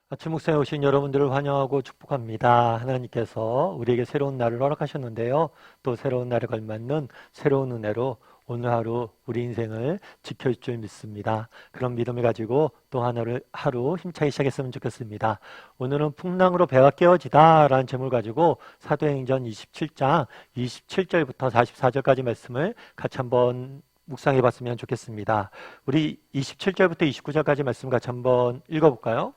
아침 묵상에 오신 여러분들을 환영하고 축복합니다. 하나님께서 우리에게 새로운 날을 허락하셨는데요. 또 새로운 날에 걸맞는 새로운 은혜로 오늘 하루 우리 인생을 지켜줄 줄 믿습니다. 그런 믿음을 가지고 또 하루 힘차게 시작했으면 좋겠습니다. 오늘은 풍랑으로 배가 깨어지다 라는 제목을 가지고 사도행전 27장 27절부터 44절까지 말씀을 같이 한번 묵상해 봤으면 좋겠습니다. 우리 27절부터 29절까지 말씀 같이 한번 읽어볼까요?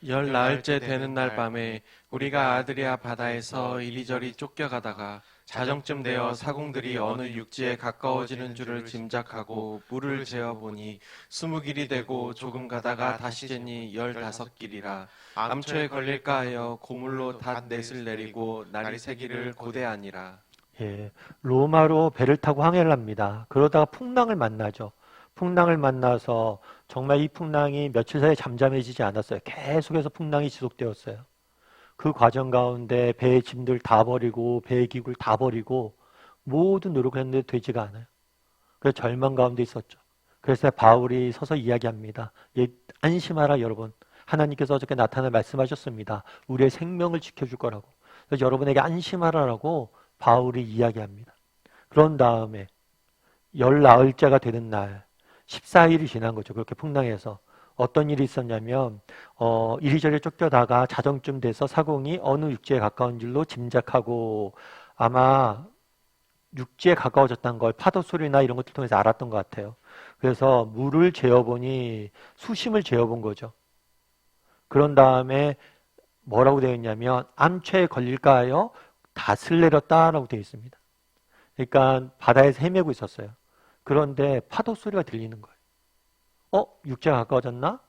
열 나흘째 되는 날 밤에 우리가 아드리아 바다에서 이리저리 쫓겨가다가 자정쯤 되어 사공들이 어느 육지에 가까워지는 줄을 짐작하고 물을 재어보니 20길이 되고 조금 가다가 다시 재니 15길이라 암초에 걸릴까 하여 고물로 닷넷을 내리고 날이 새기를 고대하니라. 예, 로마로 배를 타고 항해를 합니다. 그러다가 풍랑을 만나죠. 풍랑을 만나서 정말 이 풍랑이 며칠 사이에 잠잠해지지 않았어요. 계속해서 풍랑이 지속되었어요. 그 과정 가운데 배의 짐들 다 버리고 배의 기구를 다 버리고 모든 노력을 했는데 되지가 않아요. 그래서 절망 가운데 있었죠. 그래서 바울이 서서 이야기합니다. 예, 안심하라 여러분. 하나님께서 어저께 나타나 말씀하셨습니다. 우리의 생명을 지켜줄 거라고. 그래서 여러분에게 안심하라라고 바울이 이야기합니다. 그런 다음에 열 나흘째가 되는 날 14일이 지난 거죠. 그렇게 풍랑해서 어떤 일이 있었냐면 이리저리 쫓겨다가 자정쯤 돼서 사공이 어느 육지에 가까운 줄로 짐작하고 아마 육지에 가까워졌다는 걸 파도 소리나 이런 것들 통해서 알았던 것 같아요. 그래서 물을 재어보니 수심을 재어본 거죠. 그런 다음에 뭐라고 되어 있냐면 암초에 걸릴까 하여 닷을 내렸다라고 되어 있습니다. 그러니까 바다에서 헤매고 있었어요. 그런데 파도 소리가 들리는 거예요. 육지가 가까워졌나?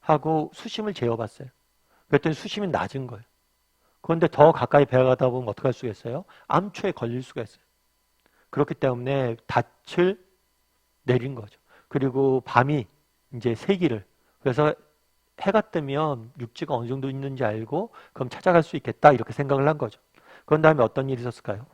하고 수심을 재어봤어요. 그랬더니 수심이 낮은 거예요. 그런데 더 가까이 배가 가다 보면 어떻게 할 수가 있어요? 암초에 걸릴 수가 있어요. 그렇기 때문에 닻을 내린 거죠. 그리고 밤이 이제 새기를. 그래서 해가 뜨면 육지가 어느 정도 있는지 알고 그럼 찾아갈 수 있겠다 이렇게 생각을 한 거죠. 그런 다음에 어떤 일이 있었을까요?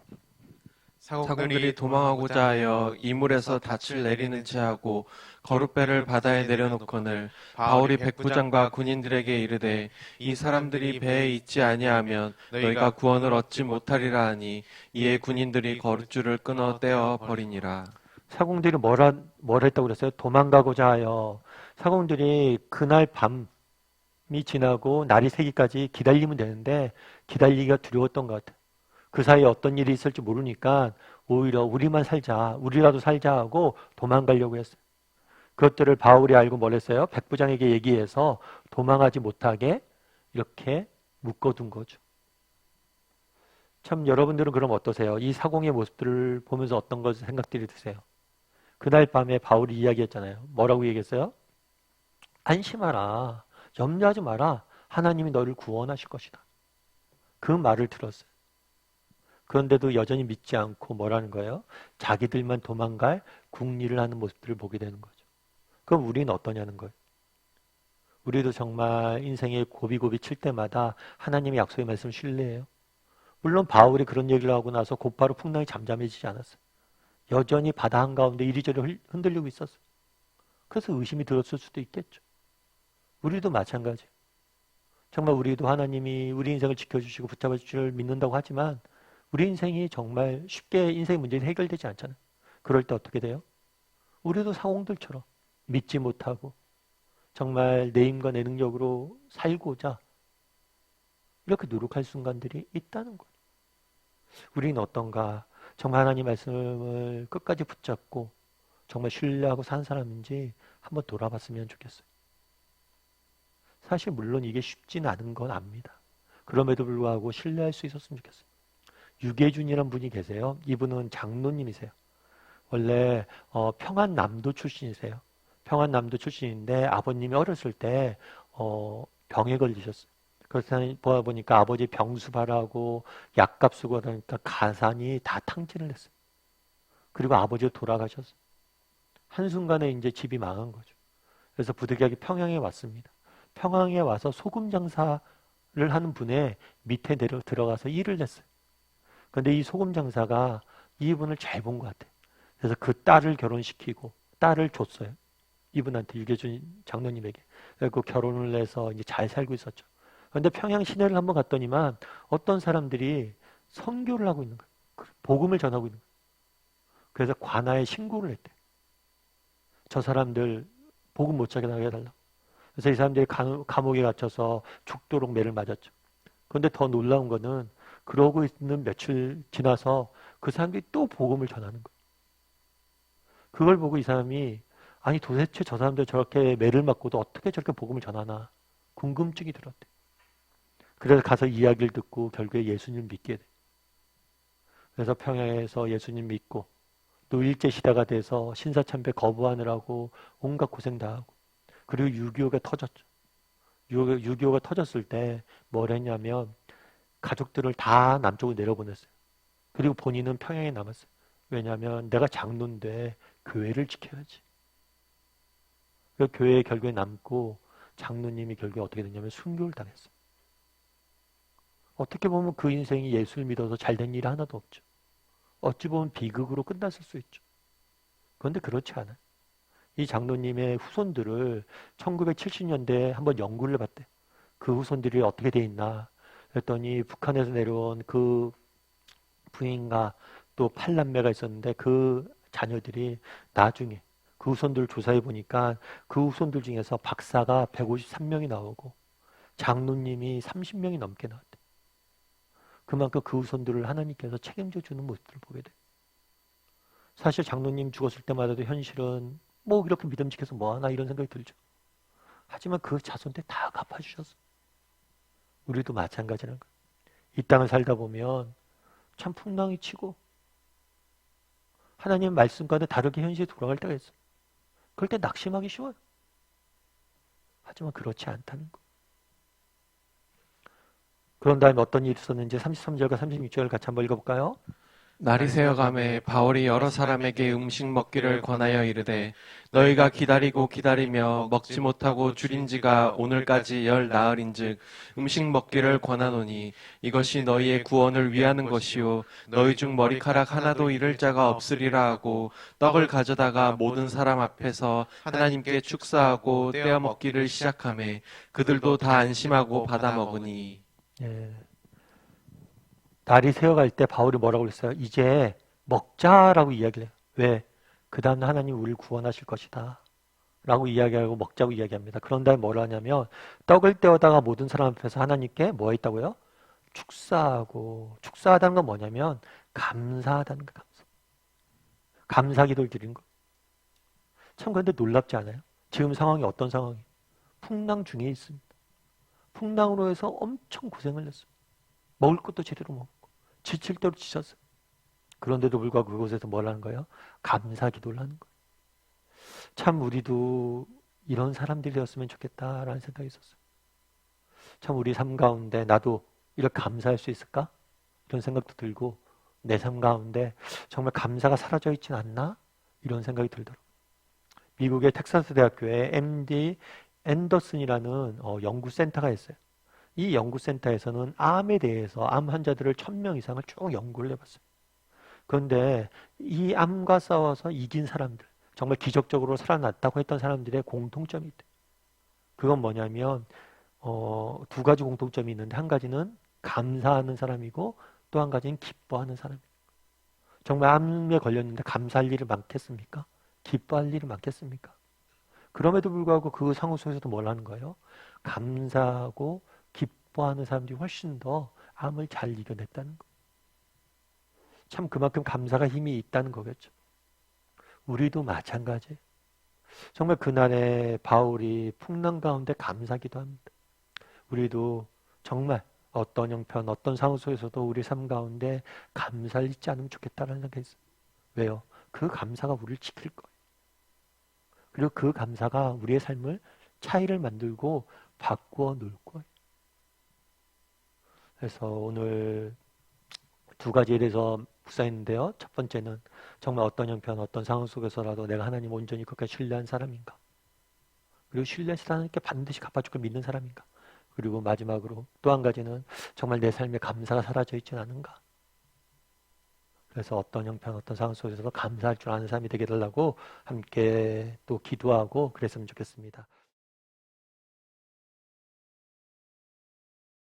사공들이 도망하고자 하여 이물에서 닻을 내리는 채 하고 거룻배를 바다에 내려놓거늘 바울이 백부장과 군인들에게 이르되 이 사람들이 배에 있지 아니하면 너희가 구원을 얻지 못하리라 하니 이에 군인들이 거룻줄을 끊어 떼어 버리니라. 사공들이 뭘 했다고 그랬어요? 도망가고자 하여. 사공들이 그날 밤이 지나고 날이 새기까지 기다리면 되는데 기다리기가 두려웠던 것 같아요. 그 사이에 어떤 일이 있을지 모르니까 오히려 우리만 살자, 우리라도 살자 하고 도망가려고 했어요. 그것들을 바울이 알고 뭘 했어요? 백부장에게 얘기해서 도망하지 못하게 이렇게 묶어둔 거죠. 참 여러분들은 그럼 어떠세요? 이 사공의 모습들을 보면서 어떤 것 생각들이 드세요? 그날 밤에 바울이 이야기했잖아요. 뭐라고 얘기했어요? 안심하라. 염려하지 마라. 하나님이 너를 구원하실 것이다. 그 말을 들었어요. 그런데도 여전히 믿지 않고 뭐라는 거예요? 자기들만 도망갈 궁리를 하는 모습들을 보게 되는 거죠. 그럼 우리는 어떠냐는 거예요. 우리도 정말 인생의 고비고비 칠 때마다 하나님의 약속의 말씀을 신뢰해요. 물론 바울이 그런 얘기를 하고 나서 곧바로 풍랑이 잠잠해지지 않았어요. 여전히 바다 한가운데 이리저리 흔들리고 있었어요. 그래서 의심이 들었을 수도 있겠죠. 우리도 마찬가지예요. 정말 우리도 하나님이 우리 인생을 지켜주시고 붙잡아 주실 줄 믿는다고 하지만 우리 인생이 정말 쉽게 인생의 문제는 해결되지 않잖아요. 그럴 때 어떻게 돼요? 우리도 사공들처럼 믿지 못하고 정말 내 힘과 내 능력으로 살고자 이렇게 노력할 순간들이 있다는 거예요. 우리는 어떤가? 정말 하나님 말씀을 끝까지 붙잡고 정말 신뢰하고 산 사람인지 한번 돌아봤으면 좋겠어요. 사실 물론 이게 쉽지는 않은 건 압니다. 그럼에도 불구하고 신뢰할 수 있었으면 좋겠어요. 유계준이라는 분이 계세요. 이분은 장로님이세요. 원래 평안남도 출신이세요. 평안남도 출신인데 아버님이 어렸을 때 병에 걸리셨어요. 그래서 보니까 아버지 병수발하고 약값 쓰고 그러니까 가산이 다 탕진을 했어요. 그리고 아버지가 돌아가셨어요. 한순간에 이제 집이 망한 거죠. 그래서 부득이하게 평양에 왔습니다. 평양에 와서 소금 장사를 하는 분의 밑에 들어가서 일을 했어요. 그런데 이 소금 장사가 이분을 잘 본 것 같아요. 그래서 그 딸을 결혼시키고 딸을 줬어요. 이분한테 유계준 장로님에게. 그리고 결혼을 해서 이제 잘 살고 있었죠. 그런데 평양 시내를 한번 갔더니만 어떤 사람들이 선교를 하고 있는 거예요. 복음을 전하고 있는 거예요. 그래서 관아에 신고를 했대. 저 사람들 복음 못 전하게 해달라고. 그래서 이 사람들이 감옥에 갇혀서 죽도록 매를 맞았죠. 그런데 더 놀라운 거는 그러고 있는 며칠 지나서 그 사람들이 또 복음을 전하는 거예요. 그걸 보고 이 사람이 아니 도대체 저 사람들 저렇게 매를 맞고도 어떻게 저렇게 복음을 전하나 궁금증이 들었대. 그래서 가서 이야기를 듣고 결국에 예수님을 믿게 돼. 그래서 평양에서 예수님 믿고 또 일제시대가 돼서 신사참배 거부하느라고 온갖 고생 다 하고 그리고 6.25가 터졌죠. 6.25가 터졌을 때 뭘 했냐면 가족들을 다 남쪽으로 내려보냈어요. 그리고 본인은 평양에 남았어요. 왜냐하면 내가 장로인데 교회를 지켜야지. 그 교회에 결국에 남고 장로님이 결국에 어떻게 됐냐면 순교를 당했어요. 어떻게 보면 그 인생이 예수를 믿어서 잘된 일이 하나도 없죠. 어찌 보면 비극으로 끝났을 수 있죠. 그런데 그렇지 않아요. 이 장로님의 후손들을 1970년대에 한번 연구를 해봤대요. 그 후손들이 어떻게 돼 있나 그랬더니 북한에서 내려온 그 부인과 또 8남매가 있었는데 그 자녀들이 나중에 그 후손들을 조사해 보니까 그 후손들 중에서 박사가 153명이 나오고 장로님이 30명이 넘게 나왔대. 그만큼 그 후손들을 하나님께서 책임져 주는 모습들을 보게 돼. 사실 장로님 죽었을 때마다도 현실은 뭐 이렇게 믿음직해서 뭐하나 이런 생각이 들죠. 하지만 그 자손들 다 갚아주셨어. 우리도 마찬가지라는 거예요. 이 땅을 살다 보면 참 풍랑이 치고 하나님 말씀과는 다르게 현실에 돌아갈 때가 있어요. 그럴 때 낙심하기 쉬워요. 하지만 그렇지 않다는 거. 그런 다음에 어떤 일이 있었는지 33절과 36절을 같이 한번 읽어볼까요? 날이 새어가매 바울이 여러 사람에게 음식 먹기를 권하여 이르되 너희가 기다리고 기다리며 먹지 못하고 줄인 지가 오늘까지 열 나흘인즉 음식 먹기를 권하노니 이것이 너희의 구원을 위하는 것이요 너희 중 머리카락 하나도 잃을 자가 없으리라 하고 떡을 가져다가 모든 사람 앞에서 하나님께 축사하고 떼어 먹기를 시작하매 그들도 다 안심하고 받아 먹으니. 예. 날이 새어갈 때 바울이 뭐라고 그랬어요? 이제 먹자라고 이야기를 해요. 왜? 그 다음 하나님 우리를 구원하실 것이다 라고 이야기하고 먹자고 이야기합니다. 그런 다음에 뭐라 하냐면 떡을 떼어다가 모든 사람 앞에서 하나님께 뭐 했다고요? 축사하고 축사하다는 건 뭐냐면 감사하다는 거. 감사 기도를 드린 거. 참 그런데 놀랍지 않아요? 지금 상황이 어떤 상황이에요? 풍랑 중에 있습니다. 풍랑으로 해서 엄청 고생을 했어요. 먹을 것도 제대로 먹고 지칠 대로 지쳤어요. 그런데도 불구하고 그곳에서 뭘 하는 거예요? 감사 기도를 하는 거예요. 참 우리도 이런 사람들이 되었으면 좋겠다라는 생각이 있었어요. 참 우리 삶 가운데 나도 이렇게 감사할 수 있을까? 이런 생각도 들고 내 삶 가운데 정말 감사가 사라져 있진 않나? 이런 생각이 들더라고요. 미국의 텍사스 대학교에 MD 앤더슨이라는 연구센터가 있어요. 이 연구센터에서는 암에 대해서 암 환자들을 1000명 이상을 쭉 연구를 해봤어요. 그런데 이 암과 싸워서 이긴 사람들, 정말 기적적으로 살아났다고 했던 사람들의 공통점이 있대요. 그건 뭐냐면 두 가지 공통점이 있는데 한 가지는 감사하는 사람이고 또 한 가지는 기뻐하는 사람이에요. 정말 암에 걸렸는데 감사할 일이 많겠습니까? 기뻐할 일이 많겠습니까? 그럼에도 불구하고 그 상황 속에서도 뭘 하는 거예요? 감사하고 기뻐하는 사람들이 훨씬 더 암을 잘 이겨냈다는 거. 참 그만큼 감사가 힘이 있다는 거겠죠. 우리도 마찬가지예요. 정말 그날에 바울이 풍랑 가운데 감사기도 합니다. 우리도 정말 어떤 형편, 어떤 상황 속에서도 우리 삶 가운데 감사를 잊지 않으면 좋겠다는 생각이 있어요. 왜요? 그 감사가 우리를 지킬 거예요. 그리고 그 감사가 우리의 삶을 차이를 만들고 바꾸어 놓을 거예요. 그래서 오늘 두 가지에 대해서 묵상했는데요. 첫 번째는 정말 어떤 형편, 어떤 상황 속에서라도 내가 하나님 온전히 끝까지 신뢰한 사람인가? 그리고 신뢰해서 하나님께 반드시 갚아줄 걸 믿는 사람인가? 그리고 마지막으로 또 한 가지는 정말 내 삶에 감사가 사라져 있지는 않은가? 그래서 어떤 형편, 어떤 상황 속에서도 감사할 줄 아는 사람이 되게 해달라고 함께 또 기도하고 그랬으면 좋겠습니다.